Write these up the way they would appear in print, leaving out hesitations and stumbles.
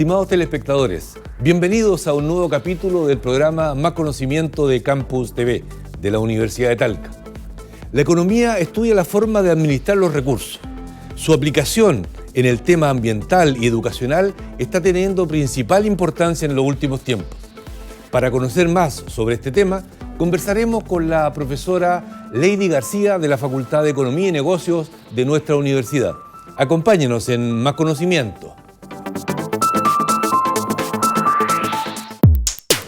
Estimados telespectadores, bienvenidos a un nuevo capítulo del programa Más Conocimiento de Campus TV de la Universidad de Talca. La economía estudia la forma de administrar los recursos. Su aplicación en el tema ambiental y educacional está teniendo principal importancia en los últimos tiempos. Para conocer más sobre este tema, conversaremos con la profesora Lady García de la Facultad de Economía y Negocios de nuestra universidad. Acompáñenos en Más Conocimiento.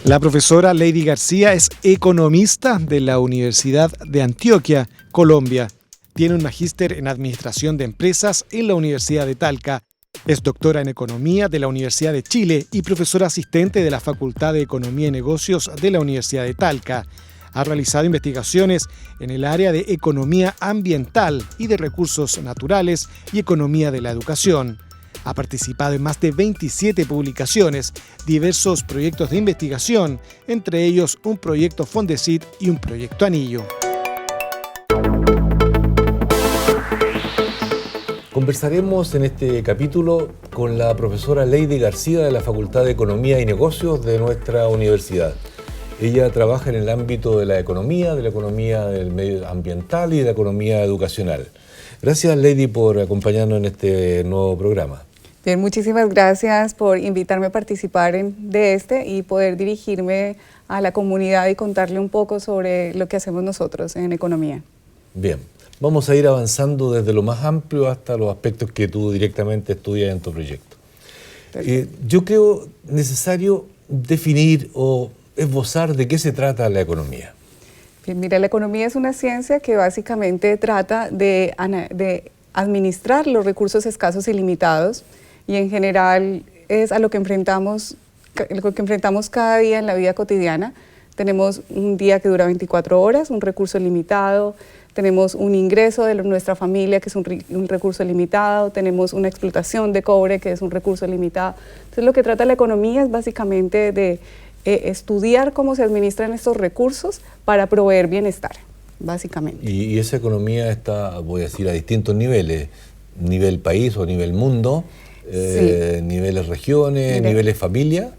La profesora Lady García es economista de la Universidad de Antioquia, Colombia. Tiene un magíster en Administración de Empresas en la Universidad de Talca. Es doctora en Economía de la Universidad de Chile y profesora asistente de la Facultad de Economía y Negocios de la Universidad de Talca. Ha realizado investigaciones en el área de economía ambiental y de recursos naturales y economía de la educación. Ha participado en más de 27 publicaciones, diversos proyectos de investigación, entre ellos un proyecto Fondesit y un proyecto Anillo. Conversaremos en este capítulo con la profesora Lady García de la Facultad de Economía y Negocios de nuestra universidad. Ella trabaja en el ámbito de la economía del medio ambiental y de la economía educacional. Gracias, Lady, por acompañarnos en este nuevo programa. Bien, muchísimas gracias por invitarme a participar de este y poder dirigirme a la comunidad y contarle un poco sobre lo que hacemos nosotros en economía. Bien, vamos a ir avanzando desde lo más amplio hasta los aspectos que tú directamente estudias en tu proyecto. Yo creo necesario definir o esbozar de qué se trata la economía. Bien, mira, la economía es una ciencia que básicamente trata de administrar los recursos escasos y limitados, y en general es a lo que enfrentamos cada día en la vida cotidiana. Tenemos un día que dura 24 horas, un recurso limitado, tenemos un ingreso de nuestra familia que es un recurso limitado, tenemos una explotación de cobre que es un recurso limitado. Entonces lo que trata la economía es básicamente de estudiar cómo se administran estos recursos para proveer bienestar, básicamente. Y esa economía está, voy a decir, a distintos niveles, nivel país o nivel mundo, sí. Niveles regiones, niveles familia.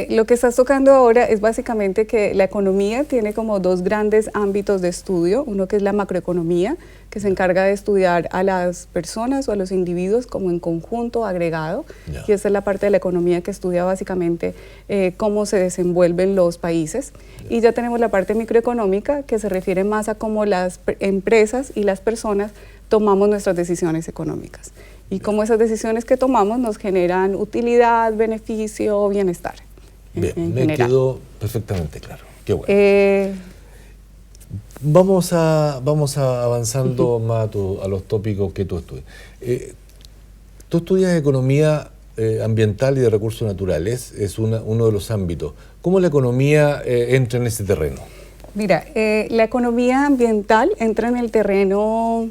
Lo que estás tocando ahora es básicamente que la economía tiene como dos grandes ámbitos de estudio, uno que es la macroeconomía, que se encarga de estudiar a las personas o a los individuos como en conjunto, agregado, y esa es la parte de la economía que estudia básicamente cómo se desenvuelven los países. Y ya tenemos la parte microeconómica, que se refiere más a cómo las empresas y las personas tomamos nuestras decisiones económicas y cómo esas decisiones que tomamos nos generan utilidad, beneficio, bienestar. Bien, me quedó perfectamente claro. Qué bueno. Vamos avanzando más a los tópicos que tú estudias. Tú estudias economía ambiental y de recursos naturales, es uno de los ámbitos. ¿Cómo la economía entra en ese terreno? Mira, la economía ambiental entra en el terreno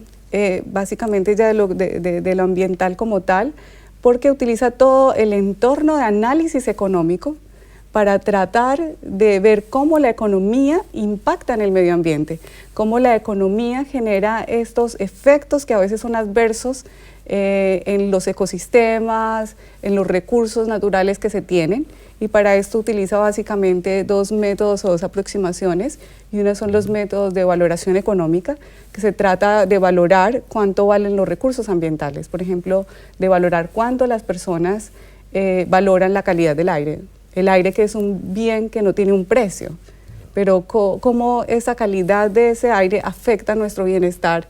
básicamente ya de lo ambiental como tal, porque utiliza todo el entorno de análisis económico para tratar de ver cómo la economía impacta en el medio ambiente, cómo la economía genera estos efectos que a veces son adversos en los ecosistemas, en los recursos naturales que se tienen, y para esto utiliza básicamente dos métodos o dos aproximaciones, y uno son los métodos de valoración económica, que se trata de valorar cuánto valen los recursos ambientales, por ejemplo, de valorar cuánto las personas valoran la calidad del aire. El aire, que es un bien que no tiene un precio, pero cómo esa calidad de ese aire afecta nuestro bienestar.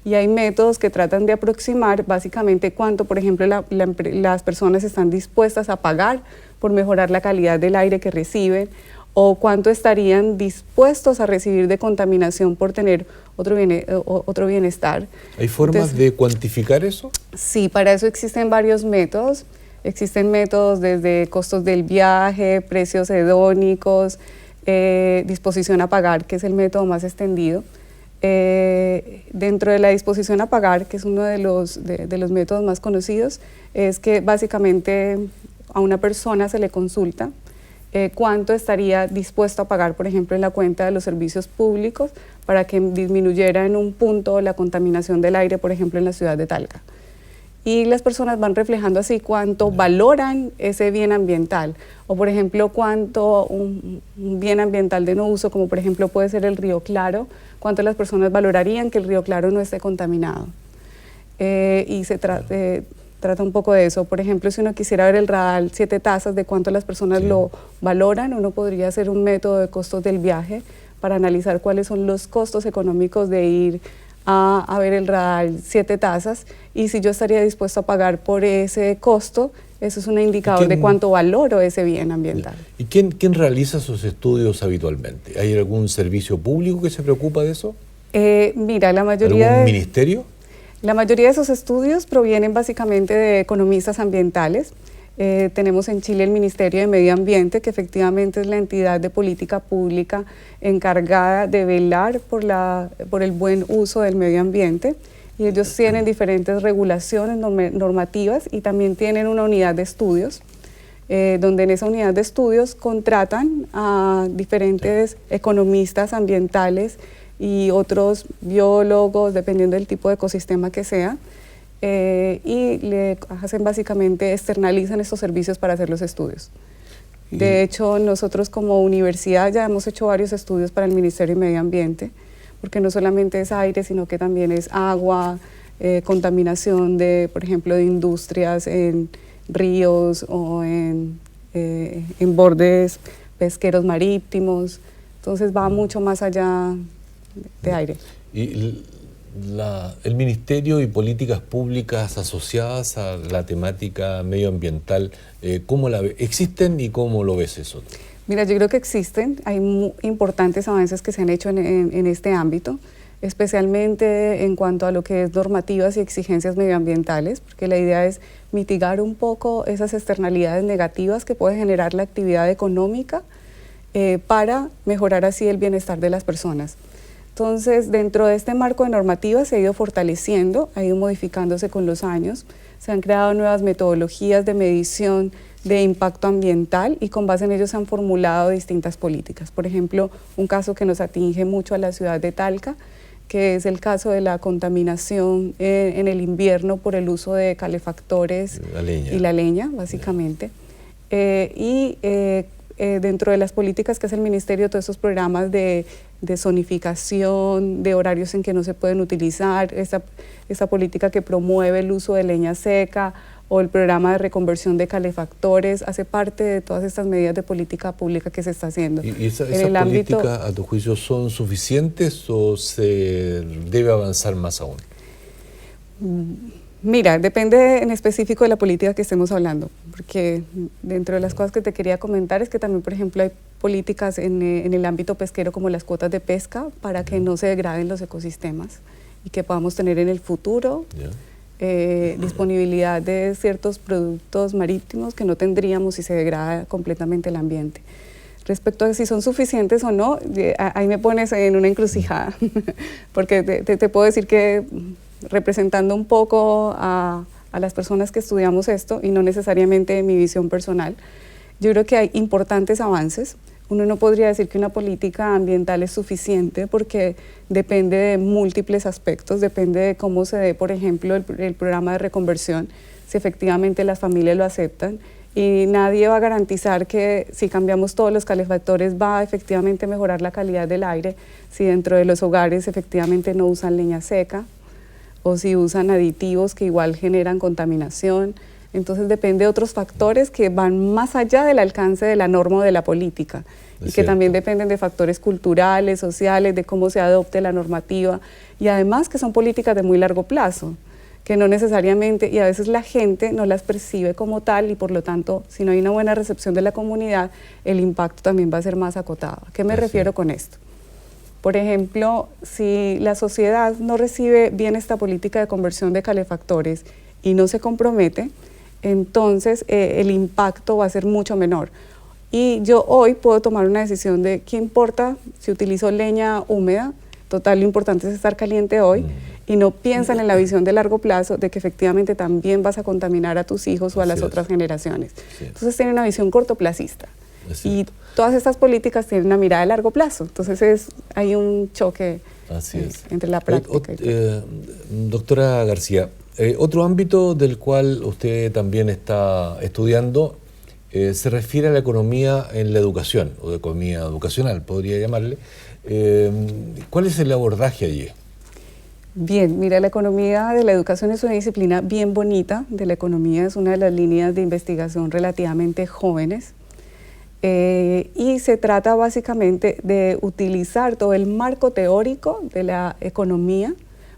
Y hay métodos que tratan de aproximar básicamente cuánto, por ejemplo, las personas están dispuestas a pagar por mejorar la calidad del aire que reciben, o cuánto estarían dispuestos a recibir de contaminación por tener otro bienestar. ¿Hay formas de cuantificar eso? Sí, para eso existen varios métodos. Existen métodos desde costos del viaje, precios hedónicos, disposición a pagar, que es el método más extendido. Dentro de la disposición a pagar, que es uno de los métodos más conocidos, es que básicamente a una persona se le consulta cuánto estaría dispuesto a pagar, por ejemplo, en la cuenta de los servicios públicos para que disminuyera en un punto la contaminación del aire, por ejemplo, en la ciudad de Talca. y las personas van reflejando así cuánto valoran ese bien ambiental, o por ejemplo cuánto un bien ambiental de no uso, como por ejemplo puede ser el río Claro, cuánto las personas valorarían que el río Claro no esté contaminado. Y se trata un poco de eso. Por ejemplo, si uno quisiera ver el radar 7 tazas de cuánto las personas lo valoran, uno podría hacer un método de costos del viaje para analizar cuáles son los costos económicos de ir a ver el radar 7 tazas, y si yo estaría dispuesto a pagar por ese costo, eso es un indicador de cuánto valoro ese bien ambiental. ¿Y quién realiza sus estudios habitualmente? ¿Hay algún servicio público que se preocupa de eso? Mira, la mayoría ¿Algún ministerio? La mayoría de esos estudios provienen básicamente de economistas ambientales. Tenemos en Chile el Ministerio de Medio Ambiente, que efectivamente es la entidad de política pública encargada de velar por el buen uso del medio ambiente, y ellos tienen diferentes regulaciones normativas y también tienen una unidad de estudios, donde en esa unidad de estudios contratan a diferentes economistas ambientales y otros biólogos, dependiendo del tipo de ecosistema que sea, y le hacen básicamente, externalizan estos servicios para hacer los estudios. De hecho, nosotros como universidad ya hemos hecho varios estudios para el Ministerio de Medio Ambiente, porque no solamente es aire, sino que también es agua, contaminación de, por ejemplo, de industrias en ríos o en bordes pesqueros marítimos. Entonces va mucho más allá de aire. Y el Ministerio y políticas públicas asociadas a la temática medioambiental, ¿cómo la ves? ¿Existen y cómo lo ves eso? Mira, yo creo que existen, hay importantes avances que se han hecho en este ámbito, especialmente en cuanto a lo que es normativas y exigencias medioambientales, porque la idea es mitigar un poco esas externalidades negativas que puede generar la actividad económica para mejorar así el bienestar de las personas. Entonces, dentro de este marco de normativas se ha ido fortaleciendo, ha ido modificándose con los años, se han creado nuevas metodologías de medición de impacto ambiental y con base en ello se han formulado distintas políticas. Por ejemplo, un caso que nos atinge mucho a la ciudad de Talca, que es el caso de la contaminación en el invierno por el uso de calefactores y la leña, básicamente. Dentro de las políticas que hace el Ministerio, todos esos programas de zonificación, de horarios en que no se pueden utilizar, esa política que promueve el uso de leña seca o el programa de reconversión de calefactores, hace parte de todas estas medidas de política pública que se está haciendo. ¿Y esas políticas, a tu juicio, son suficientes o se debe avanzar más aún? Mira, depende en específico de la política que estemos hablando, porque dentro de las cosas que te quería comentar es que también, por ejemplo, hay políticas en el ámbito pesquero como las cuotas de pesca para que no se degraden los ecosistemas y que podamos tener en el futuro disponibilidad de ciertos productos marítimos que no tendríamos si se degrada completamente el ambiente. Respecto a si son suficientes o no, ahí me pones en una encrucijada, porque te puedo decir que representando un poco a las personas que estudiamos esto y no necesariamente mi visión personal, yo creo que hay importantes avances. Uno no podría decir que una política ambiental es suficiente porque depende de múltiples aspectos, depende de cómo se dé, por ejemplo, el programa de reconversión, si efectivamente las familias lo aceptan, y nadie va a garantizar que si cambiamos todos los calefactores va a efectivamente mejorar la calidad del aire, si dentro de los hogares efectivamente no usan leña seca, o si usan aditivos que igual generan contaminación. Entonces depende de otros factores que van más allá del alcance de la norma o de la política y que también dependen de factores culturales, sociales, de cómo se adopte la normativa y además que son políticas de muy largo plazo, que no necesariamente, y a veces la gente no las percibe como tal y por lo tanto, si no hay una buena recepción de la comunidad, el impacto también va a ser más acotado. ¿A qué me refiero con esto? Por ejemplo, si la sociedad no recibe bien esta política de conversión de calefactores y no se compromete, entonces el impacto va a ser mucho menor. Y yo hoy puedo tomar una decisión de qué importa si utilizo leña húmeda, total lo importante es estar caliente hoy, y no piensan en la visión de largo plazo de que efectivamente también vas a contaminar a tus hijos o a las otras generaciones. Entonces tienen una visión cortoplacista. Y todas estas políticas tienen una mirada de largo plazo, entonces hay un choque entre la práctica. Doctora García, Otro ámbito del cual usted también está estudiando se refiere a la economía en la educación, o de economía educacional, podría llamarle. ¿Cuál es el abordaje allí? Bien, mira, la economía de la educación es una disciplina bien bonita de la economía, es una de las líneas de investigación relativamente jóvenes y se trata básicamente de utilizar todo el marco teórico de la economía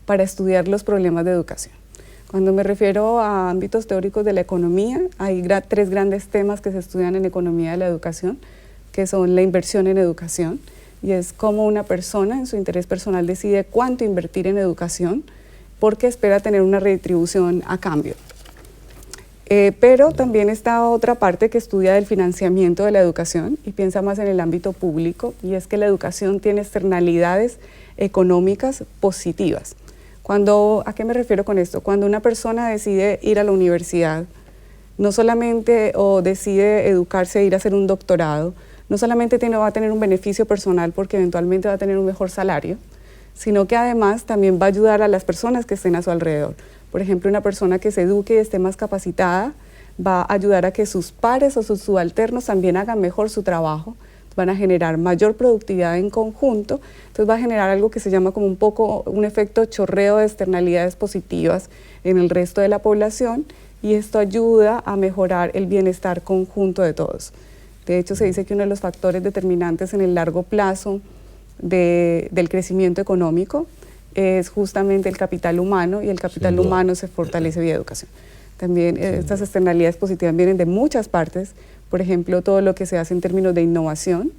para estudiar los problemas de educación. Cuando me refiero a ámbitos teóricos de la economía, hay tres grandes temas que se estudian en economía de la educación, que son la inversión en educación, y es cómo una persona en su interés personal decide cuánto invertir en educación porque espera tener una retribución a cambio. Pero también está otra parte que estudia el financiamiento de la educación y piensa más en el ámbito público, y es que la educación tiene externalidades económicas positivas. ¿A qué me refiero con esto? Cuando una persona decide ir a la universidad, no solamente decide educarse e ir a hacer un doctorado, no solamente va a tener un beneficio personal porque eventualmente va a tener un mejor salario, sino que además también va a ayudar a las personas que estén a su alrededor. Por ejemplo, una persona que se eduque y esté más capacitada va a ayudar a que sus pares o sus subalternos también hagan mejor su trabajo, van a generar mayor productividad en conjunto, entonces va a generar algo que se llama como un efecto chorreo de externalidades positivas en el resto de la población, y esto ayuda a mejorar el bienestar conjunto de todos. De hecho, se dice que uno de los factores determinantes en el largo plazo del crecimiento económico es justamente el capital humano, y el capital humano se fortalece vía educación. También estas externalidades positivas vienen de muchas partes, por ejemplo, todo lo que se hace en términos de innovación,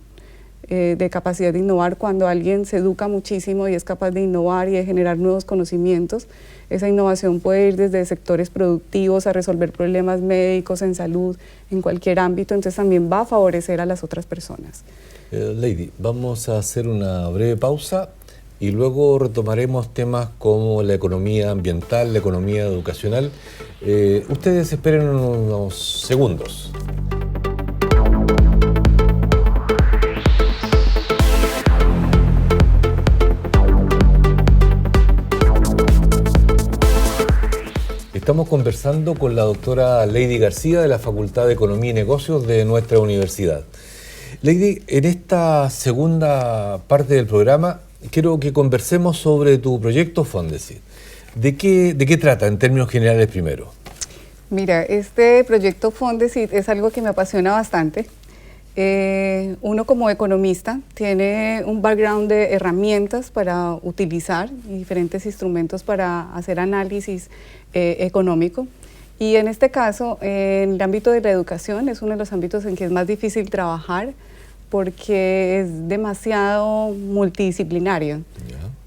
de capacidad de innovar. Cuando alguien se educa muchísimo y es capaz de innovar y de generar nuevos conocimientos, esa innovación puede ir desde sectores productivos a resolver problemas médicos, en salud, en cualquier ámbito, entonces también va a favorecer a las otras personas. Lady, vamos a hacer una breve pausa y luego retomaremos temas como la economía ambiental, la economía educacional. Ustedes esperen unos segundos. Estamos conversando con la doctora Lady García de la Facultad de Economía y Negocios de nuestra universidad. Lady, en esta segunda parte del programa quiero que conversemos sobre tu proyecto Fondesit. ¿De qué trata en términos generales primero? Mira, este proyecto Fondesit es algo que me apasiona bastante. Uno como economista tiene un background de herramientas para utilizar y diferentes instrumentos para hacer análisis económico, y en este caso en el ámbito de la educación es uno de los ámbitos en que es más difícil trabajar porque es demasiado multidisciplinario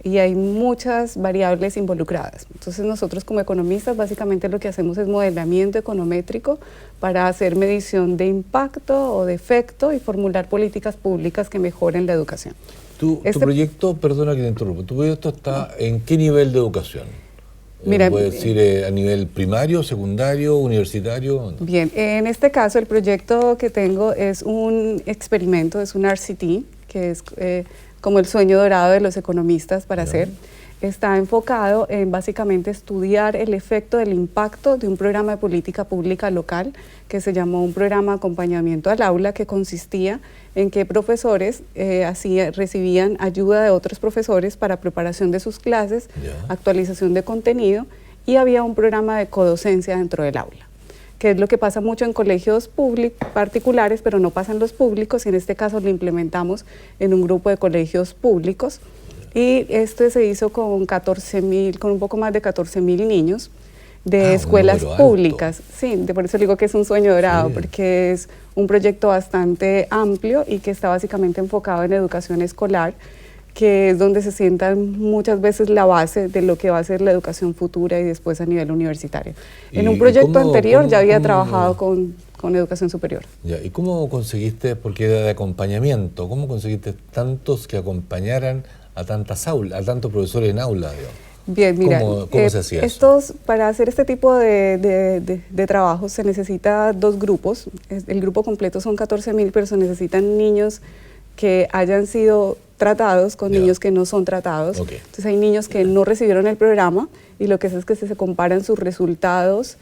y hay muchas variables involucradas. Entonces nosotros como economistas básicamente lo que hacemos es modelamiento econométrico para hacer medición de impacto o de efecto y formular políticas públicas que mejoren la educación. Tu proyecto, perdona que te interrumpa, ¿tu proyecto está en qué nivel de educación? Mira, ¿puede decir a nivel primario, secundario, universitario? Bien, en este caso el proyecto que tengo es un experimento, es un RCT, que es como el sueño dorado de los economistas para hacer. Está enfocado en básicamente estudiar el efecto del impacto de un programa de política pública local que se llamó un programa de acompañamiento al aula, que consistía en que profesores recibían ayuda de otros profesores para preparación de sus clases, actualización de contenido, y había un programa de codocencia dentro del aula, que es lo que pasa mucho en colegios particulares, pero no pasa en los públicos, y en este caso lo implementamos en un grupo de colegios públicos. Y esto se hizo con un poco más de 14.000 niños de escuelas públicas. Sí, por eso digo que es un sueño dorado, porque es un proyecto bastante amplio y que está básicamente enfocado en educación escolar, que es donde se sienta muchas veces la base de lo que va a ser la educación futura y después a nivel universitario. En un proyecto anterior ya había trabajado con educación superior. ¿Y cómo conseguiste, porque era de acompañamiento, cómo conseguiste tantos que acompañaran a tantos profesores en aula, digamos? Bien, mira, ¿Cómo se hacía eso? Para hacer este tipo de trabajos se necesita dos grupos. El grupo completo son 14.000, pero se necesitan niños que hayan sido tratados con niños que no son tratados. Entonces hay niños que no recibieron el programa y lo que es que se comparan sus resultados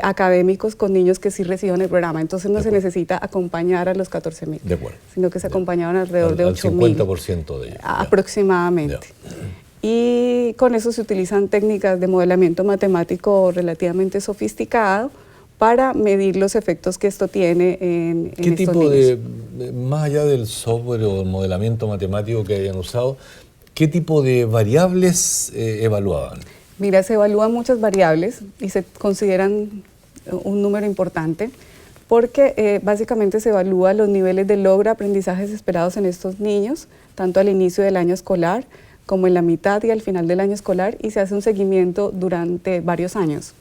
académicos con niños que sí reciben el programa. Entonces no se necesita acompañar a los 14.000, sino que se acompañaban alrededor de 8.000. 50% de ellos. Aproximadamente. Y con eso se utilizan técnicas de modelamiento matemático relativamente sofisticado para medir los efectos que esto tiene en estos niños. ¿Qué tipo de, más allá del software o el modelamiento matemático que hayan usado, qué tipo de variables evaluaban? Mira, se evalúan muchas variables y se consideran un número importante porque básicamente se evalúa los niveles de logro, aprendizajes esperados en estos niños, tanto al inicio del año escolar como en la mitad y al final del año escolar, y se hace un seguimiento durante varios años,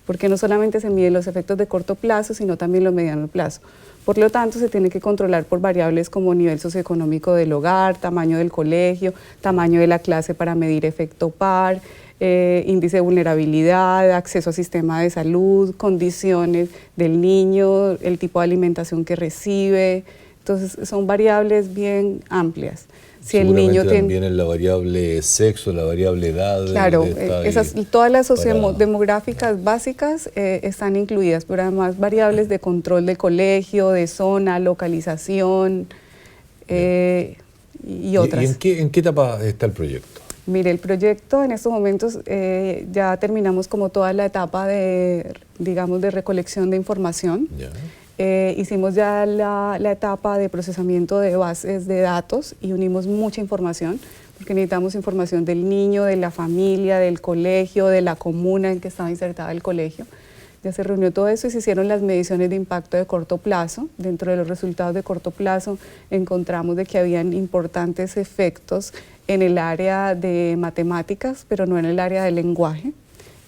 porque no solamente se miden los efectos de corto plazo, sino también los mediano plazo. Por lo tanto, se tiene que controlar por variables como nivel socioeconómico del hogar, tamaño del colegio, tamaño de la clase para medir efecto par, índice de vulnerabilidad, acceso al sistema de salud, condiciones del niño, el tipo de alimentación que recibe. Entonces, son variables bien amplias. Si el niño también en la variable sexo, la variable edad. Claro, todas las sociodemográficas básicas están incluidas, pero además variables de control de colegio, de zona, localización y otras. ¿Y en qué etapa está el proyecto? Mire, el proyecto en estos momentos ya terminamos como toda la etapa de, digamos, de recolección de información. Hicimos ya la etapa de procesamiento de bases de datos y unimos mucha información, porque necesitamos información del niño, de la familia, del colegio, de la comuna en que estaba insertada el colegio. Ya se reunió todo eso y se hicieron las mediciones de impacto de corto plazo. Dentro de los resultados de corto plazo encontramos de que habían importantes efectos en el área de matemáticas, pero no en el área del lenguaje.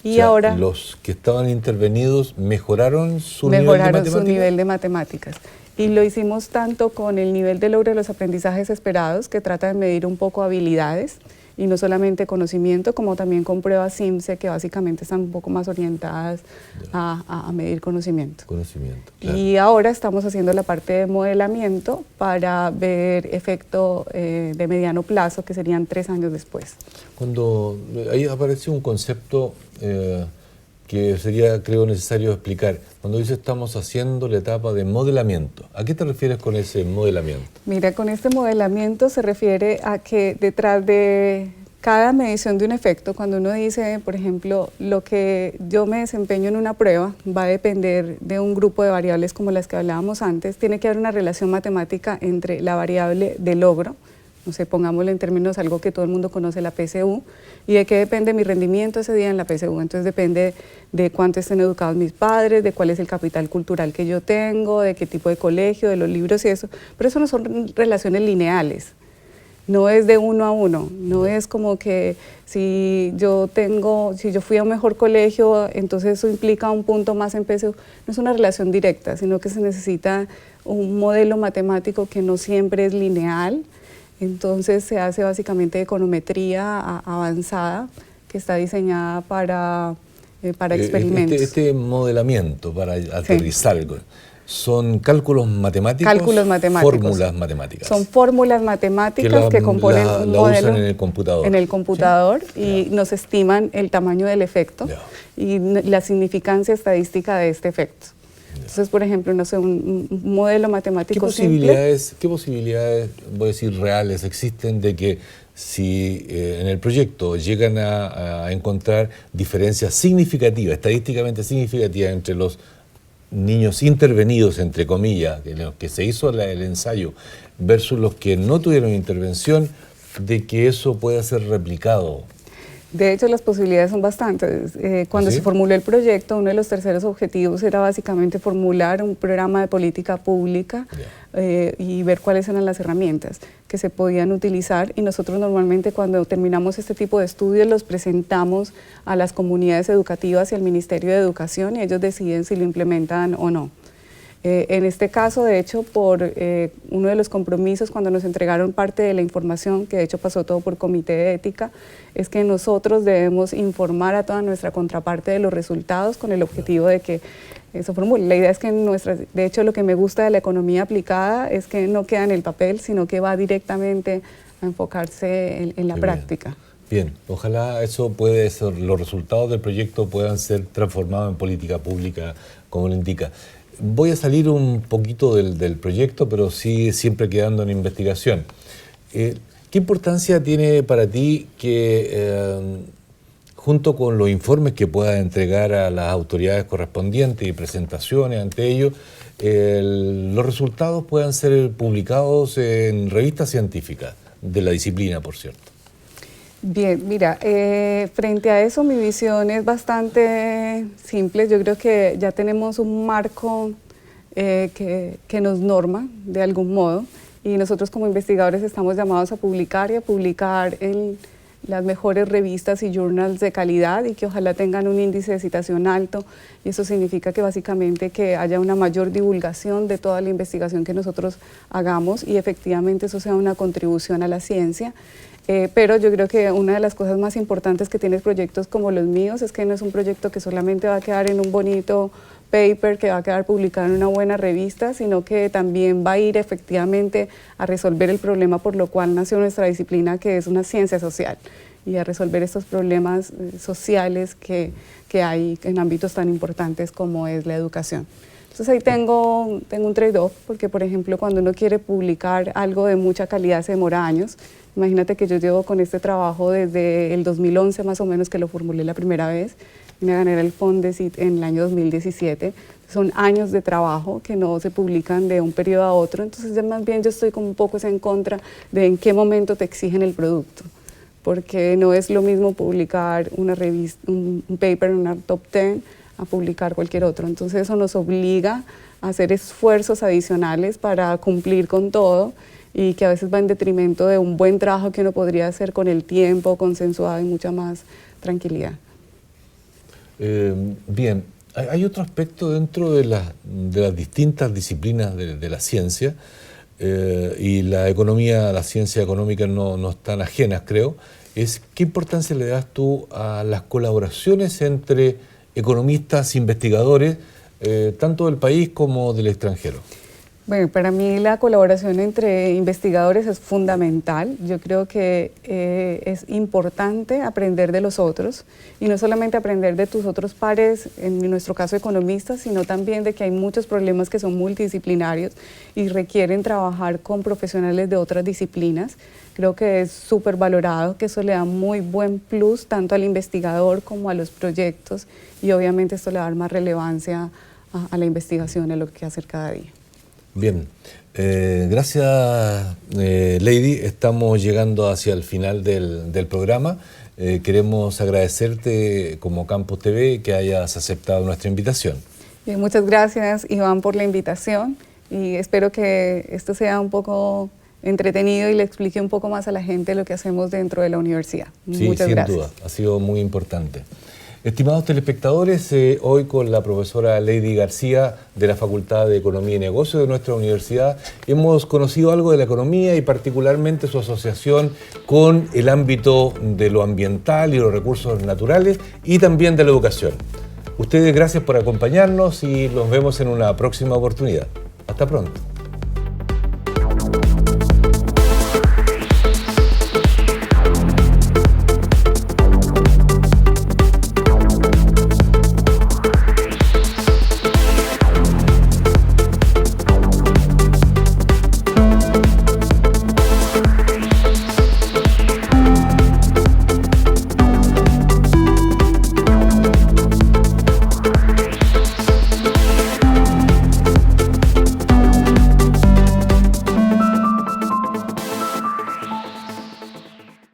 Y ahora los que estaban intervenidos mejoraron su nivel de matemáticas. Y lo hicimos tanto con el nivel de logro de los aprendizajes esperados, que trata de medir un poco habilidades y no solamente conocimiento, como también con pruebas SIMSE, que básicamente están un poco más orientadas a medir conocimiento. Claro. Y ahora estamos haciendo la parte de modelamiento para ver efecto de mediano plazo, que serían 3 años después. Cuando ahí apareció un concepto que sería, creo, necesario explicar. Cuando dice estamos haciendo la etapa de modelamiento, ¿a qué te refieres con ese modelamiento? Mira, con este modelamiento se refiere a que detrás de cada medición de un efecto, cuando uno dice, por ejemplo, lo que yo me desempeño en una prueba va a depender de un grupo de variables como las que hablábamos antes, tiene que haber una relación matemática entre la variable de logro, no sé, pongámoslo en términos algo que todo el mundo conoce, la PSU, y de qué depende mi rendimiento ese día en la PSU. Entonces depende de cuánto estén educados mis padres, de cuál es el capital cultural que yo tengo, de qué tipo de colegio, de los libros y eso. Pero eso no son relaciones lineales, no es de uno a uno, no es como que si yo fui a un mejor colegio, entonces eso implica un punto más en PSU. No es una relación directa, sino que se necesita un modelo matemático que no siempre es lineal. Entonces se hace básicamente econometría avanzada que está diseñada para experimentos. Este modelamiento, para aterrizar, ¿son cálculos matemáticos? Cálculos matemáticos. Fórmulas matemáticas. Son fórmulas matemáticas que componen un modelo usan en el computador. En el computador, y nos estiman el tamaño del efecto y la significancia estadística de este efecto. Entonces, por ejemplo, no sé, un modelo matemático simple. ¿Qué posibilidades, voy a decir, reales existen de que si en el proyecto llegan a encontrar diferencias significativas, estadísticamente significativas entre los niños intervenidos, entre comillas, en los que se hizo el ensayo, versus los que no tuvieron intervención, de que eso pueda ser replicado? De hecho, las posibilidades son bastantes. Cuando se formuló el proyecto, uno de los terceros objetivos era básicamente formular un programa de política pública y ver cuáles eran las herramientas que se podían utilizar. Y nosotros normalmente cuando terminamos este tipo de estudios los presentamos a las comunidades educativas y al Ministerio de Educación y ellos deciden si lo implementan o no. En este caso, de hecho, por uno de los compromisos cuando nos entregaron parte de la información, que de hecho pasó todo por comité de ética, es que nosotros debemos informar a toda nuestra contraparte de los resultados con el objetivo de que eso formule. La idea es que de hecho lo que me gusta de la economía aplicada es que no queda en el papel, sino que va directamente a enfocarse en la práctica. Bien, ojalá los resultados del proyecto puedan ser transformados en política pública, como lo indica. Voy a salir un poquito del proyecto, pero sí siempre quedando en investigación. ¿Qué importancia tiene para ti que, junto con los informes que puedas entregar a las autoridades correspondientes y presentaciones ante ellos, los resultados puedan ser publicados en revistas científicas de la disciplina, por cierto? Bien, mira, frente a eso mi visión es bastante simple. Yo creo que ya tenemos un marco que nos norma de algún modo, y nosotros como investigadores estamos llamados a publicar en las mejores revistas y journals de calidad, y que ojalá tengan un índice de citación alto, y eso significa que básicamente que haya una mayor divulgación de toda la investigación que nosotros hagamos, y efectivamente eso sea una contribución a la ciencia. Pero yo creo que una de las cosas más importantes que tienen proyectos como los míos es que no es un proyecto que solamente va a quedar en un bonito paper, que va a quedar publicado en una buena revista, sino que también va a ir efectivamente a resolver el problema por lo cual nació nuestra disciplina, que es una ciencia social, y a resolver estos problemas sociales que hay en ámbitos tan importantes como es la educación. Entonces ahí tengo un trade-off, porque por ejemplo cuando uno quiere publicar algo de mucha calidad se demora años. Imagínate que yo llevo con este trabajo desde el 2011 más o menos, que lo formulé la primera vez, y me gané el Fondesit en el año 2017. Son años de trabajo que no se publican de un periodo a otro, entonces ya más bien yo estoy como un poco en contra de en qué momento te exigen el producto, porque no es lo mismo publicar una revista, un paper en una top 10 a publicar cualquier otro. Entonces eso nos obliga a hacer esfuerzos adicionales para cumplir con todo, y que a veces va en detrimento de un buen trabajo que uno podría hacer con el tiempo, consensuado y mucha más tranquilidad. Bien, hay otro aspecto dentro de las distintas disciplinas de la ciencia, y la economía, la ciencia económica no están ajenas, creo, es qué importancia le das tú a las colaboraciones entre economistas, investigadores, tanto del país como del extranjero. Bueno, para mí la colaboración entre investigadores es fundamental. Yo creo que es importante aprender de los otros, y no solamente aprender de tus otros pares, en nuestro caso economistas, sino también de que hay muchos problemas que son multidisciplinarios y requieren trabajar con profesionales de otras disciplinas. Creo que es súper valorado, que eso le da muy buen plus tanto al investigador como a los proyectos, y obviamente esto le va a dar más relevancia a la investigación, a lo que hacer cada día. Bien, gracias Lady, estamos llegando hacia el final del programa. Queremos agradecerte como Campus TV que hayas aceptado nuestra invitación. Bien, muchas gracias Iván por la invitación, y espero que esto sea un poco entretenido y le explique un poco más a la gente lo que hacemos dentro de la universidad. Sí, muchas gracias. Sin duda, ha sido muy importante. Estimados telespectadores, hoy con la profesora Lady García de la Facultad de Economía y Negocios de nuestra universidad hemos conocido algo de la economía y particularmente su asociación con el ámbito de lo ambiental y los recursos naturales y también de la educación. Ustedes gracias por acompañarnos y nos vemos en una próxima oportunidad. Hasta pronto.